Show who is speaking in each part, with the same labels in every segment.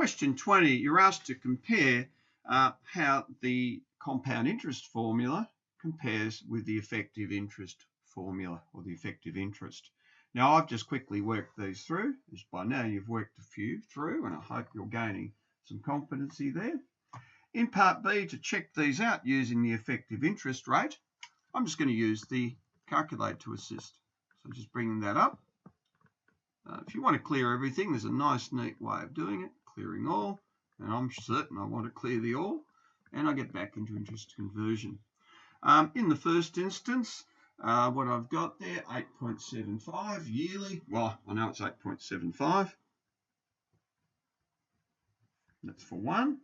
Speaker 1: question 20, you're asked to compare how the compound interest formula compares with the effective interest formula, or the effective interest. Now, I've just quickly worked these through, as by now you've worked a few through, and I hope you're gaining some competency there. In part B, to check these out using the effective interest rate, I'm just going to use the calculator to assist. So just bringing that up. If you want to clear everything, there's a nice, neat way of doing it, clearing all, and I'm certain I want to clear the all, and I get back into interest conversion. In the first instance, what I've got there, 8.75 yearly. Well, I know it's 8.75. That's for one.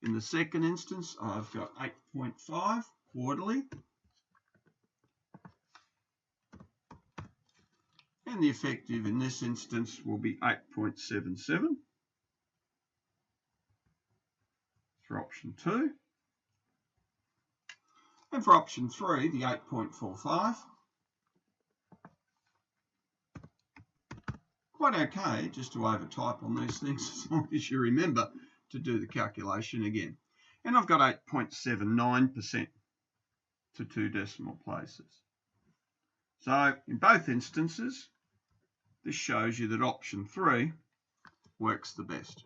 Speaker 1: In the second instance, I've got 8.5 quarterly. And the effective in this instance will be 8.77 for option 2. And for option 3, the 8.45. Quite okay, just to overtype on these things, as long as you remember to do the calculation again. And I've got 8.79% to 2 decimal places. So in both instances, this shows you that option 3 works the best.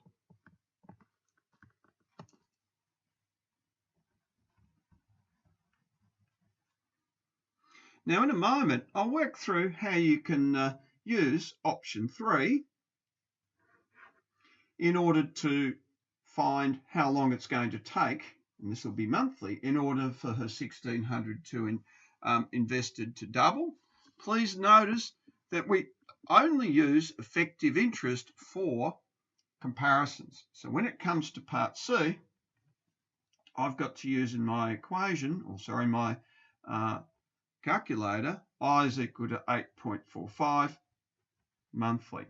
Speaker 1: Now in a moment, I'll work through how you can use option 3 in order to find how long it's going to take, and this will be monthly, in order for her 1,600 to invested to double. Please notice that we only use effective interest for comparisons. So when it comes to part C, I've got to use in my equation, or sorry, my calculator, I is equal to 8.45 monthly.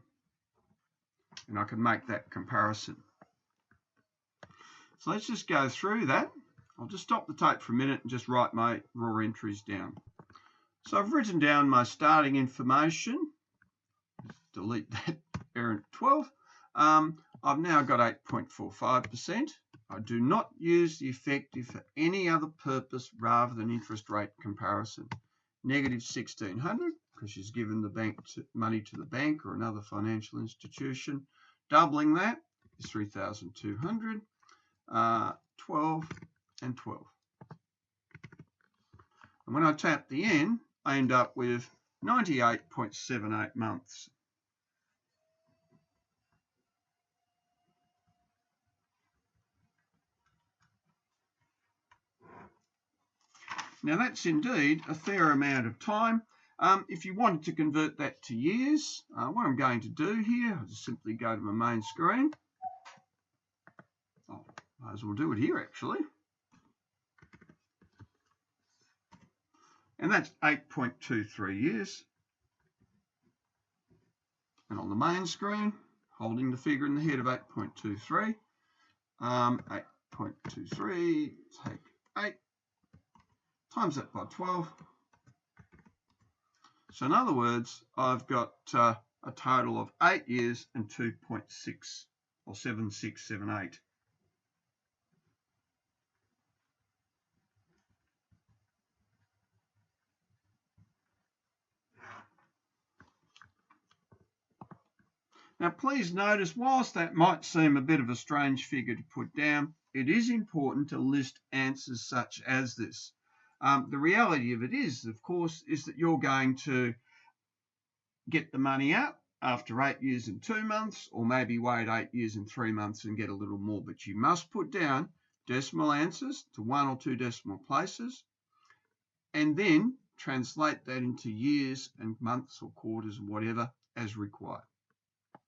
Speaker 1: And I can make that comparison. So let's just go through that. I'll just stop the tape for a minute and just write my raw entries down. So I've written down my starting information. Delete that parent 12. I've now got 8.45%. I do not use the effective for any other purpose rather than interest rate comparison. Negative 1,600, because she's given the bank money to the bank or another financial institution. Doubling that is 3,200. 12 and 12. And when I tap the N, I end up with 98.78 months. Now that's indeed a fair amount of time. If you wanted to convert that to years, what I'm going to do here, I'll just simply go to my main screen. Oh, might as well do it here actually. And that's 8.23 years. And on the main screen, holding the figure in the head of 8.23, 8.23, take 8, times that by 12. So in other words, I've got a total of 8 years and 2.6 or 7678. Now please notice, whilst that might seem a bit of a strange figure to put down, it is important to list answers such as this. The reality of it is, of course, is that you're going to get the money out after 8 years and 2 months, or maybe wait 8 years and 3 months and get a little more. But you must put down decimal answers to 1 or 2 decimal places, and then translate that into years and months or quarters or whatever as required.